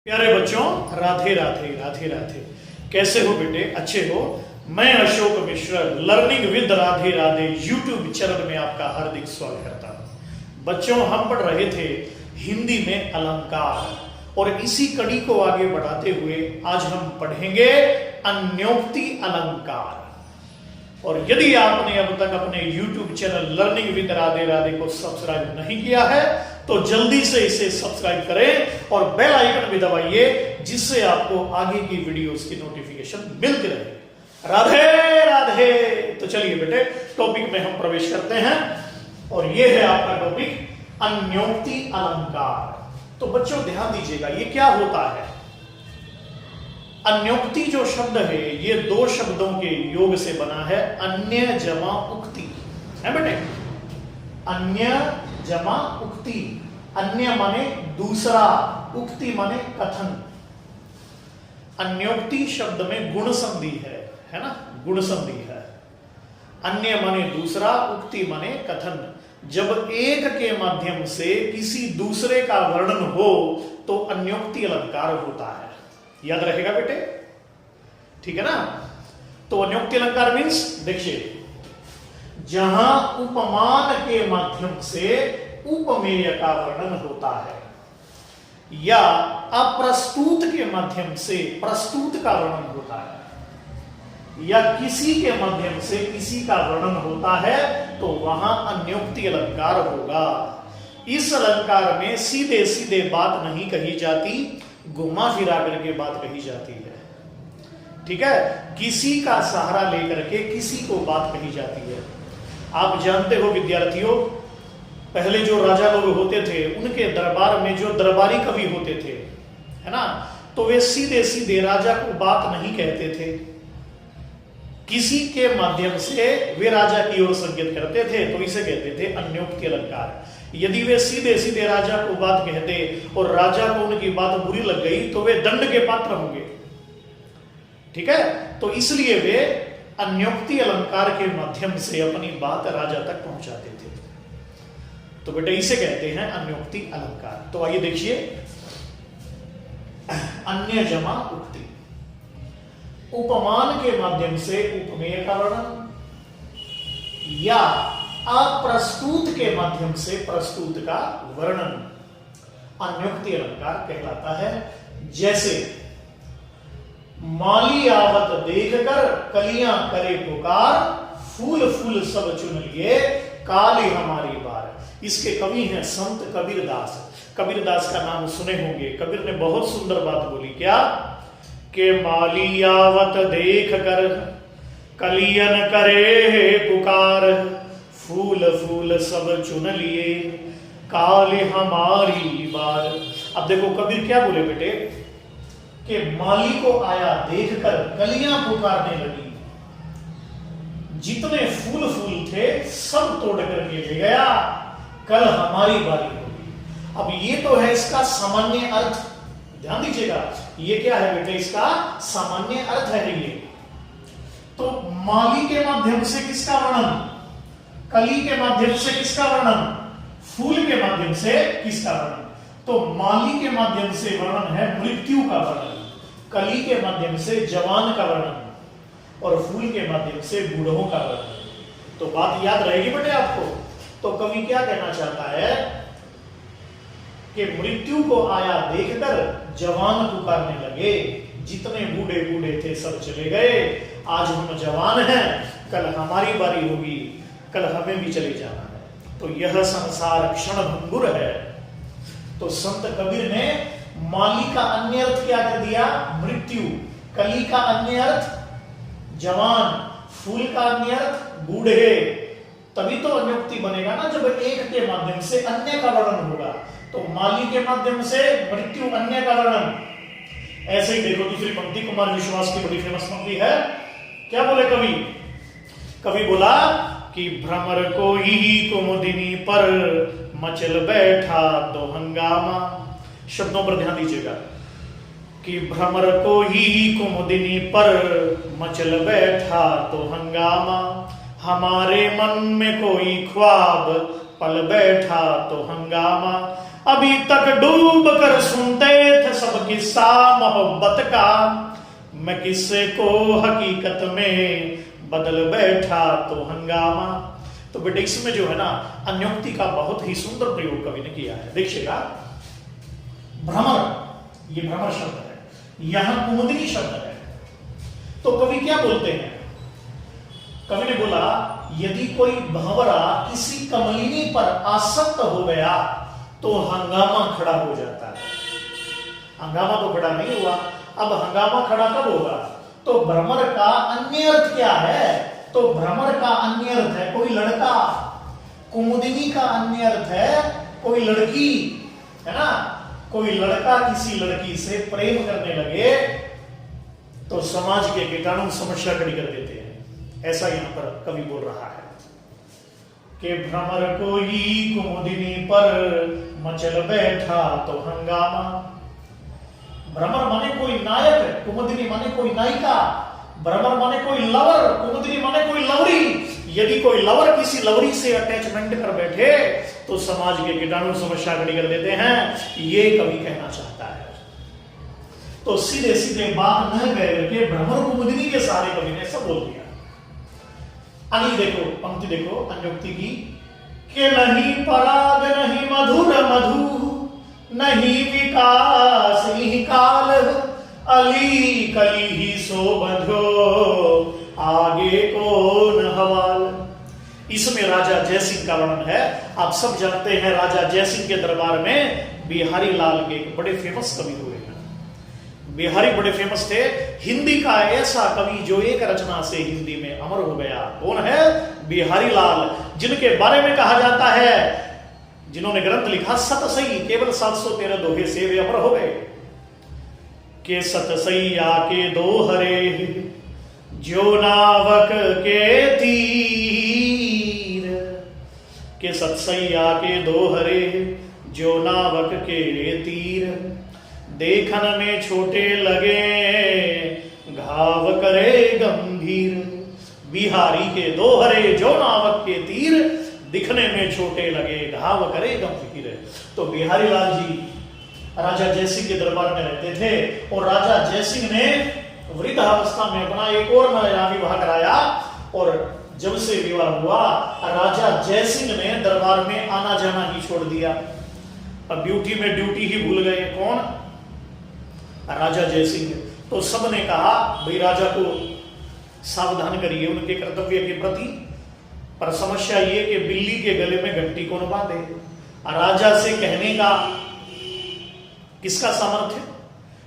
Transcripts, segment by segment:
प्यारे बच्चों, राधे राधे राधे राधे। कैसे हो बेटे? अच्छे हो? मैं Ashok Mishra learning with Radhe Radhe YouTube channel में आपका हार्दिक स्वागत करता हूं। बच्चों, हम पढ़ रहे थे हिंदी में अलंकार और इसी कड़ी को आगे बढ़ाते हुए आज हम पढ़ेंगे अन्योक्ति अलंकार। और यदि आपने अब तक अपने YouTube channel learning with Radhe Radhe को सब्सक्राइब नहीं किया है तो जल्दी से इसे सब्सक्राइब करें और बेल आइकन भी दबाइए, जिससे आपको आगे की वीडियोस की नोटिफिकेशन मिलती रहे। राधे राधे। तो चलिए बेटे, टॉपिक में हम प्रवेश करते हैं और ये है आपका टॉपिक अन्योक्ति अलंकार। तो बच्चों ध्यान दीजिएगा, ये क्या होता है? अन्योक्ति जो शब्द है ये दो शब्दों के योग से बना है, अन्य जमा उक्ति है बेटे। अन्य जमा उक्ति, अन्य माने दूसरा, उक्ति माने कथन। अन्योक्ति शब्द में गुण संधि है ना, गुण संधि है। अन्य माने दूसरा, उक्ति माने कथन। जब एक के माध्यम से किसी दूसरे का वर्णन हो तो अन्योक्ति अलंकार होता है। याद रहेगा बेटे? ठीक है ना? तो अन्योक्ति अलंकार मीन्स देखिए, जहां उपमान के माध्यम से उपमेय का वर्णन होता है या अप्रस्तुत के माध्यम से प्रस्तुत का वर्णन होता है या किसी के माध्यम से किसी का वर्णन होता है तो वहां अन्योक्ति अलंकार होगा। इस अलंकार में सीधे सीधे बात नहीं कही जाती, घुमा फिरा करके बात कही जाती है। ठीक है? किसी का सहारा लेकर के किसी को बात कही जाती है। आप जानते हो विद्यार्थियों, पहले जो राजा लोग होते थे उनके दरबार में जो दरबारी कवि होते थे, है ना, तो वे सीधे सीधे राजा को बात नहीं कहते थे, किसी के माध्यम से वे राजा की ओर संकेत करते थे, तो इसे कहते थे अन्योक्ति अलंकार। यदि वे सीधे सीधे राजा को बात कहते और राजा को उनकी बात बुरी लग गई तो वे दंड के पात्र होंगे। ठीक है? तो इसलिए वे अन्योक्ति अलंकार के माध्यम से अपनी बात राजा तक पहुंचाते थे। तो बेटा इसे कहते हैं अन्योक्ति अलंकार। तो आइए देखिए, अन्य जमा उक्ति, उपमान के माध्यम से उपमेय का वर्णन या अप्रस्तुत के माध्यम से प्रस्तुत का वर्णन अन्योक्ति अलंकार कहलाता है। जैसे माली आवत देखकर कलियां करे पुकार, फूल फूल सब चुन लिए काली हमारी बार। इसके कवि हैं संत कबीरदास। कबीरदास का नाम सुने होंगे। कबीर ने बहुत सुंदर बात बोली, क्या के माली आवत देख कर कलियन करे पुकार, फूल फूल सब चुन लिए काले हमारी बार। अब देखो कबीर क्या बोले बेटे, कि माली को आया देखकर कलियां पुकारने लगी, जितने फूल फूल थे सब तोड़ करके ले गया, कल हमारी बारी होगी। अब ये तो है इसका सामान्य अर्थ, ध्यान दीजिएगा, ये क्या है बेटे? इसका सामान्य अर्थ है ये। तो माली के माध्यम से किसका वर्णन? कली के माध्यम से किसका वर्णन? फूल के माध्यम से किसका वर्णन? तो माली के माध्यम से वर्णन है मृत्यु का वर्णन, कली के माध्यम से जवान का वर्णन और फूल के माध्यम से बूढ़ों का वर्णन। तो बात याद रहेगी बेटे आपको। तो कवि क्या कहना चाहता है कि मृत्यु को आया देखकर जवान पुकारने लगे, जितने बूढ़े बूढ़े थे सब चले गए, आज हम जवान हैं, कल हमारी बारी होगी, कल हमें भी चले जाना है। तो यह संसार क्षण भंगुर है। तो संत कबीर ने माली का अन्य अर्थ क्या कर दिया? मृत्यु। कली का अन्य अर्थ जवान, फूल का अन्य अर्थ बूढ़े। तभी तो अन्योक्ति बनेगा ना, जब एक के माध्यम से अन्य का वर्णन होगा। तो माली के माध्यम से मृत्यु, अन्य का वर्णन। ऐसे ही देखो दूसरी पंक्ति, कुमार विश्वास की बड़ी फेमस पंक्ति है। क्या बोले कवि? कवि बोला कि भ्रमर को ही कुमुदिनी पर मचल बैठा तो हंगामा। शब्दों पर ध्यान दीजिएगा कि भ्रमर को ही कुमुदिनी पर मचल बैठा तो हंगामा, हमारे मन में कोई ख्वाब पल बैठा तो हंगामा। अभी तक डूब कर सुनते थे सब किस्सा मोहब्बत का, मैं किस्से को हकीकत में बदल बैठा तो हंगामा। तो बेटे इसमें जो है ना अन्योक्ति का बहुत ही सुंदर प्रयोग कवि ने किया है। देखिएगा, भ्रमर, ये भ्रमर शब्द है, यहां कुमुदिनी शब्द है। तो कवि क्या बोलते हैं? कवि ने बोला यदि कोई भंवरा किसी कमलिनी पर आसक्त हो गया तो हंगामा खड़ा हो जाता है। हंगामा तो खड़ा नहीं हुआ, अब हंगामा खड़ा कब होगा? तो भ्रमर का अन्य अर्थ क्या है? तो भ्रमर का अन्य अर्थ है कोई लड़का, कुमुदिनी का अन्य अर्थ है कोई लड़की, है ना। कोई लड़का किसी लड़की से प्रेम करने लगे तो समाज के कीटाणु समस्या खड़ी कर देते हैं। ऐसा यहां पर कवि बोल रहा है कि भ्रमर कोई कुमुदिनी पर मचल बैठा तो हंगामा। भ्रमर माने कोई नायक, कुमुदिनी माने कोई नायिका, भ्रमर माने कोई लवर, कुमुदिनी माने कोई लवरी। यदि कोई लवर किसी लवरी से अटैचमेंट कर बैठे तो समाज के कीटाणु समस्या खड़ी कर देते हैं, ये कवि कहना चाहता है। तो सीधे सीधे बात न कह के भ्रमर कुमुदिनी के सारे कवि ने सब बोल दिया। अगली देखो पंक्ति देखो अन्योक्ति की, कि नहीं पराग नहीं मधुर मधु, नहीं विकास नहीं काल, अली कली ही सो बंधो आगे कौन हवाल। इसमें राजा जयसिंह का वर्णन है। आप सब जानते हैं राजा जयसिंह के दरबार में बिहारी लाल के एक बड़े फेमस कवि हुए हैं। बिहारी बड़े फेमस थे। हिंदी का ऐसा कवि जो एक रचना से हिंदी में अमर हो गया, कौन है? बिहारी लाल, जिनके बारे में कहा जाता है, जिन्होंने ग्रंथ लिखा सतसई, केवल 713 दोहे से वे अमर हो गए। के सतसैया के दोहरे जो नावक के तीर, के सतसैया के दोहरे जो नावक के तीर, देखन में छोटे लगे घाव करे गंभीर। बिहारी के दोहरे जो नावक के तीर, दिखने में छोटे लगे घाव करे गंभीर। तो बिहारी लाल जी राजा जयसिंह के दरबार में रहते थे और राजा जयसिंह ने वृद्धावस्था में अपना एक और नया विवाह कराया, और जब से विवाह हुआ राजा जयसिंह ने दरबार में आना जाना ही छोड़ दिया। अब ड्यूटी में ड्यूटी ही भूल गए। कौन? राजा जयसिंह। तो सबने कहा भाई राजा को सावधान करिए उनके कर्तव्य के प्रति, पर समस्या ये कि बिल्ली के गले में घंटी कौन बांधे? राजा से कहने का किसका सामर्थ्य?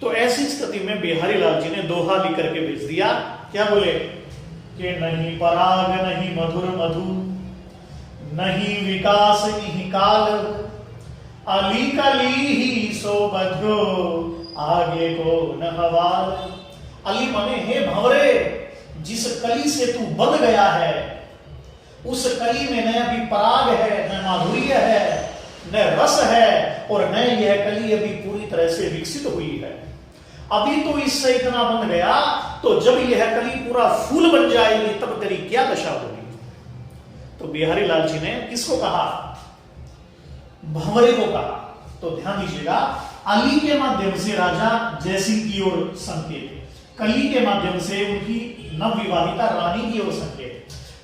तो ऐसी स्थिति में बिहारी लाल जी ने दोहा लिख करके भेज दिया। क्या बोले? कि नहीं पराग नहीं मधुर मधु, नहीं विकास नहीं काल, अली कली ही सो बधो आगे को न हवाल। अली माने हे भंवरे, जिस कली से तू बंध गया है उस कली में न अभी पराग है, न माधुर्य है, न रस है, और न यह कली अभी पूरी तरह से विकसित हुई है। अभी तो इससे इतना बन गया, तो जब यह कली पूरा फूल बन जाएगी तब तेरी क्या दशा होगी। तो बिहारी लाल जी ने किसको कहा? भंवरे को कहा। तो ध्यान दीजिएगा, अली के माध्यम से राजा जयसिंह की ओर संकेत, कली के माध्यम से उनकी नवविवाहिता रानी की ओर संकेत।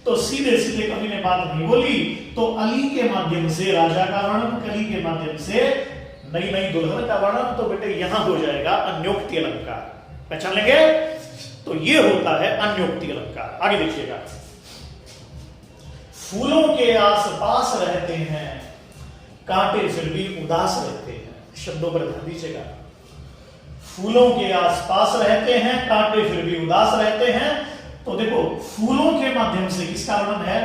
तो सीधे सीधे कवि ने बात नहीं बोली। तो अली के माध्यम से राजा का वर्णन, कली के माध्यम से नई नई दुल्हन का वर्णन। तो बेटे यहां हो जाएगा अन्योक्ति अलंकार। पहचान लेंगे? तो ये होता है अन्योक्ति अलंकार। आगे देखिएगा, फूलों के आसपास रहते हैं कांटे फिर भी उदास रहते हैं। शब्दों पर ध्यान दीजिएगा, फूलों के आसपास रहते हैं कांटे फिर भी उदास रहते हैं। तो देखो, फूलों के माध्यम से किसका वर्णन है?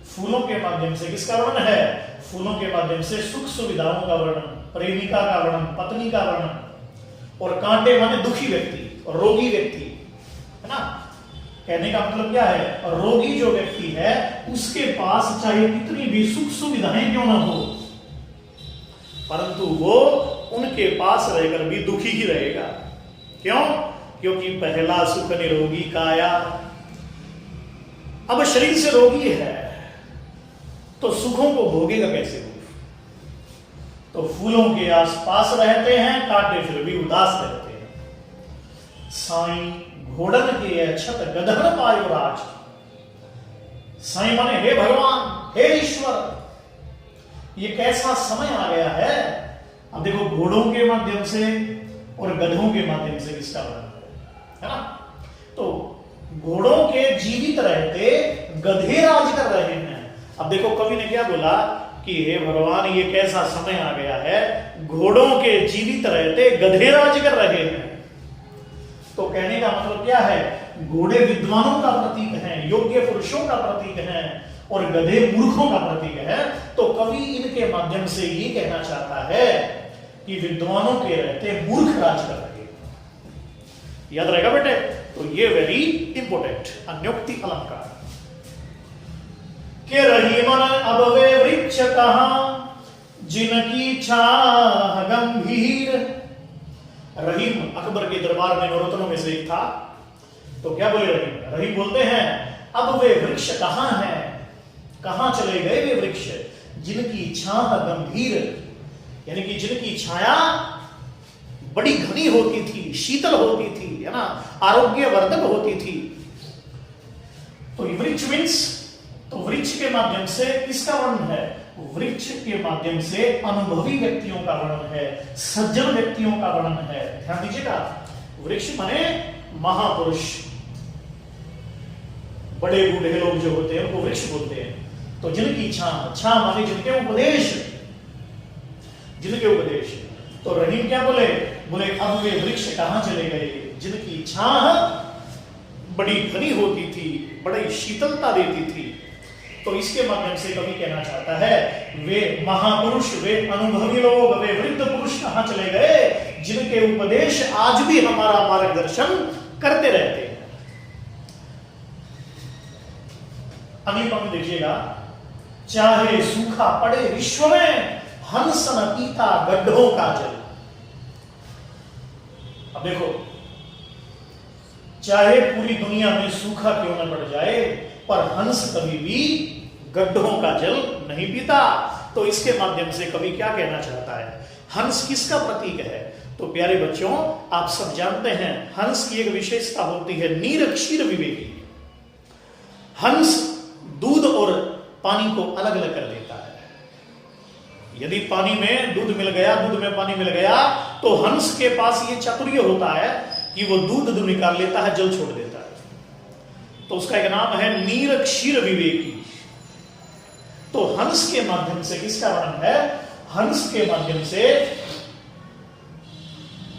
फूलों के माध्यम से किसका वर्णन है? फूलों के माध्यम से सुख सुविधाओं का वर्णन, प्रेमिका का वर्णन, पत्नी का वर्णन। और कांटे माने दुखी व्यक्ति और रोगी व्यक्ति, है ना। कहने का मतलब क्या है? रोगी जो व्यक्ति है उसके पास चाहे कितनी भी सुख सुविधाएं क्यों ना हो, परंतु वो उनके पास रहकर भी दुखी ही रहेगा। क्यों? क्योंकि पहला सुख निरोगी काया। अब शरीर से रोगी है तो सुखों को भोगेगा कैसे? तो फूलों के आसपास रहते हैं, कांटे फिर भी उदास रहते हैं। साईं घोड़न के अक्षत गधन पायो राज। साईं माने हे भगवान, हे ईश्वर, ये कैसा समय आ गया है। अब देखो घोड़ों के माध्यम से और गधों के माध्यम से किसका वर्णन है ना। तो घोड़ों के जीवित रहते गधे राज कर रहे हैं। अब देखो कवि ने क्या बोला कि हे भगवान, ये कैसा समय आ गया है, घोड़ों के जीवित रहते गधे राज कर रहे हैं। तो कहने का मतलब क्या है, घोड़े विद्वानों का प्रतीक हैं, योग्य पुरुषों का प्रतीक हैं, और गधे मूर्खों का प्रतीक है। तो कवि इनके माध्यम से ये कहना चाहता है कि विद्वानों के रहते मूर्ख राज कर रहे हैं। याद रहेगा बेटे। तो ये वेरी इंपोर्टेंट अन्योक्ति अलंकार। के रही मन अब वे वृक्ष कहां, जिनकी छाह गंभीर। रहीम अकबर के दरबार में नौरत्नों में से एक था। तो क्या बोले रहीम? रहीम बोलते हैं अब वे वृक्ष कहां हैं, कहां चले गए वे वृक्ष, जिनकी छाह गंभीर, यानी कि जिनकी छाया बड़ी घनी होती थी, शीतल होती थी, है ना, आरोग्यवर्धक होती थी। तो वृक्ष मीन्स, तो वृक्ष के माध्यम से किसका वर्णन है? वृक्ष के माध्यम से अनुभवी व्यक्तियों का वर्णन है, सज्जन व्यक्तियों का वर्णन है। ध्यान दीजिएगा, वृक्ष माने महापुरुष, बड़े बूढ़े लोग जो होते हैं उनको वृक्ष बोलते हैं। तो जिनकी छाह माने जिनके उपदेश, जिनके उपदेश। तो रहीम क्या बोले? बोले अब वे वृक्ष कहां चले गए, जिनकी छाह बड़ी घनी होती थी, बड़ी शीतलता देती थी। तो इसके माध्यम से कवि कहना चाहता है वे महापुरुष, वे अनुभवी लोग, वे वृद्ध पुरुष कहां चले गए, जिनके उपदेश आज भी हमारा मार्गदर्शन करते रहते हैं। अगली पंक्ति देखिएगा, चाहे सूखा पड़े विश्व में, हंस न पीता गड्ढों का जल। अब देखो, चाहे पूरी दुनिया में सूखा क्यों न पड़ जाए, पर हंस कभी भी गड्ढों का जल नहीं पीता। तो इसके माध्यम से कवि क्या कहना चाहता है? हंस किसका प्रतीक है? तो प्यारे बच्चों, आप सब जानते हैं हंस की एक विशेषता होती है नीर क्षीर विवेकी। हंस दूध और पानी को अलग अलग कर देता है। यदि पानी में दूध मिल गया, दूध में पानी मिल गया, तो हंस के पास ये चातुर्य होता है कि वो दूध निकाल लेता है, जल छोड़ देता है। तो उसका एक नाम है नीर क्षीर विवेकी। तो हंस के माध्यम से किसका वर्णन है? हंस के माध्यम से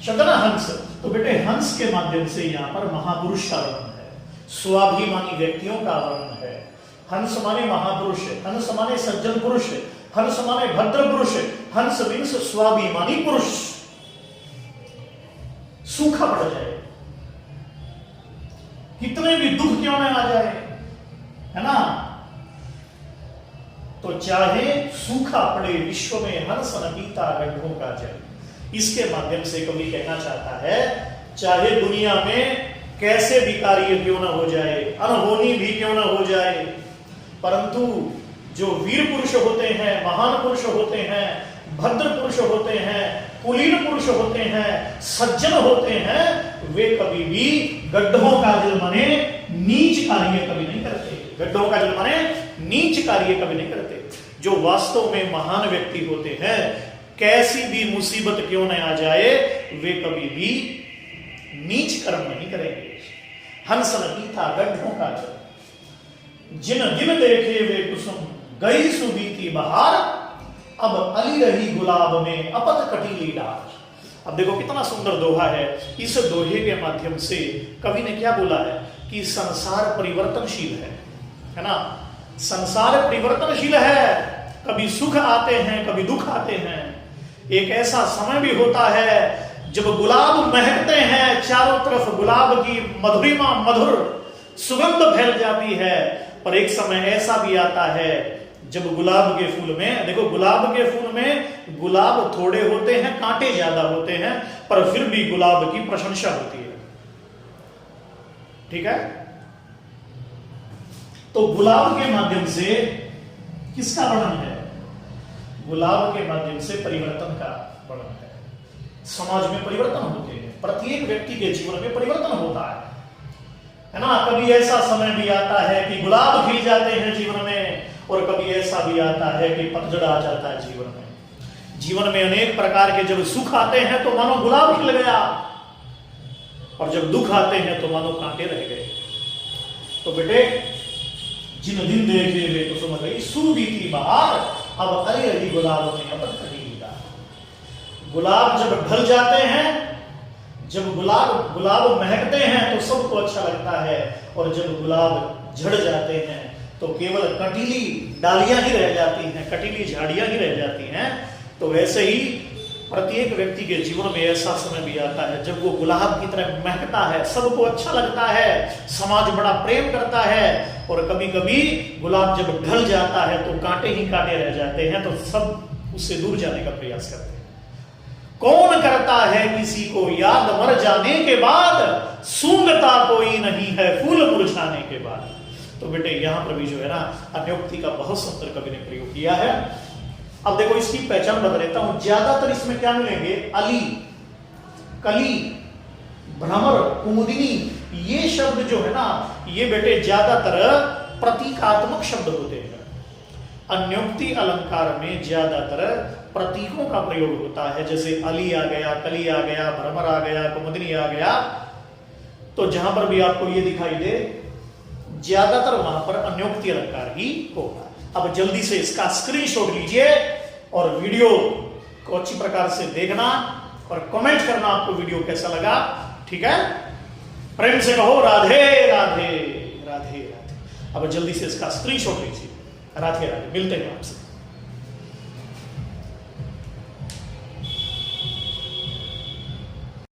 शब्द ना हंस, तो बेटे हंस के माध्यम से यहां पर महापुरुष का वर्णन है, स्वाभिमानी व्यक्तियों का वर्णन है। हंस माने महापुरुष, हंस माने सज्जन पुरुष, हंस माने भद्र पुरुष, हंस मीन्स स्वाभिमानी पुरुष। सूखा पड़ जाए, कितने भी दुख क्यों न आ जाए, है ना, तो चाहे सूखा पड़े विश्व में, हंस न पीता गड्ढों का जल। इसके माध्यम से कवि कहना चाहता है चाहे दुनिया में कैसे भी कार्य क्यों न हो जाए, अनहोनी भी क्यों न हो जाए, परंतु जो वीर पुरुष होते हैं, महान पुरुष होते हैं, भद्र पुरुष होते हैं, कुलीन पुरुष होते हैं, सज्जन होते हैं, वे कभी भी गड्ढों का जल माने नीच कार्य कभी नहीं करते। गड्ढों का जल माने नीच कार्य कभी नहीं करते। जो वास्तव में महान व्यक्ति होते हैं, कैसी भी मुसीबत क्यों न आ जाए, वे कभी भी नीच कर्म नहीं करेंगे। हंस न पीता गड्ढों का जल, जिन दिन देखे वे कुसुम, गई सुबीती बहार, अब अली रही गुलाब में अपत कटीली डार। अब देखो कितना सुंदर दोहा है। इस दोहे के माध्यम से कवि ने क्या बोला है कि संसार परिवर्तनशील है ना, संसार परिवर्तनशील है। कभी सुख आते हैं, कभी दुख आते हैं। एक ऐसा समय भी होता है जब गुलाब महकते हैं, चारों तरफ गुलाब की मधुरिमा, मधुर सुगंध फैल जाती है, पर एक समय ऐसा भी आता है जब गुलाब के फूल में, देखो गुलाब के फूल में गुलाब थोड़े होते हैं, कांटे ज्यादा होते हैं, पर फिर भी गुलाब की प्रशंसा होती है। ठीक है, तो गुलाब के माध्यम से किसका वर्णन है? गुलाब के माध्यम से परिवर्तन का वर्णन है। समाज में परिवर्तन होते हैं, प्रत्येक व्यक्ति के जीवन में परिवर्तन होता है ना। कभी ऐसा समय भी आता है कि गुलाब खिल जाते हैं जीवन में, और कभी ऐसा भी आता है कि पतझड़ आ जाता है जीवन में। जीवन में अनेक प्रकार के जब सुख आते हैं तो मानो गुलाब खिल गया, और जब दुख आते हैं तो मानो कांटे रह गए। तो बेटे, जिन दिन देखे वे तो समझ गई सुर बीती बहार, अब हरी हरी गुलाब में अपन कहीं मिला। गुलाब जब ढल जाते हैं, जब गुलाब महकते हैं तो सबको अच्छा लगता है, और जब गुलाब झड़ जाते हैं तो केवल कटीली डालियां ही रह जाती हैं, कटीली झाड़ियां ही रह जाती हैं। तो वैसे ही प्रत्येक व्यक्ति के जीवन में ऐसा समय भी आता है जब वो गुलाब की तरह महकता है, सबको अच्छा लगता है, समाज बड़ा प्रेम करता है। और कभी कभी गुलाब जब ढल जाता है तो कांटे ही कांटे रह जाते हैं, तो सब उससे दूर जाने का प्रयास करते हैं। कौन करता है किसी को याद मर जाने के बाद, सूंघता कोई नहीं है फूल मुरझाने के बाद। तो बेटे, यहां पर भी जो है ना अन्योक्ति का बहुत सुंदर कवि ने प्रयोग किया है। अब देखो, इसकी पहचान बता देता हूं। ज्यादातर इसमें क्या मिलेंगे? अली, कली, भ्रमर, कुमुदिनी, ये शब्द जो है ना, ये बेटे ज्यादातर प्रतीकात्मक शब्द होते हैं। अन्योक्ति अलंकार में ज्यादातर प्रतीकों का प्रयोग होता है, जैसे अली आ गया, कली आ गया, भ्रमर आ गया, कुमुदिनी आ गया। तो जहां पर भी आपको ये दिखाई दे, ज्यादातर वहां पर अन्योक्ति अलंकार ही होगा। अब जल्दी से इसका स्क्रीनशॉट लीजिए और वीडियो को अच्छी प्रकार से देखना और कमेंट करना आपको वीडियो कैसा लगा। ठीक है, प्रेम से कहो राधे राधे राधे राधे। अब जल्दी से इसका स्क्रीनशॉट लीजिए। राधे राधे, मिलते हैं आपसे।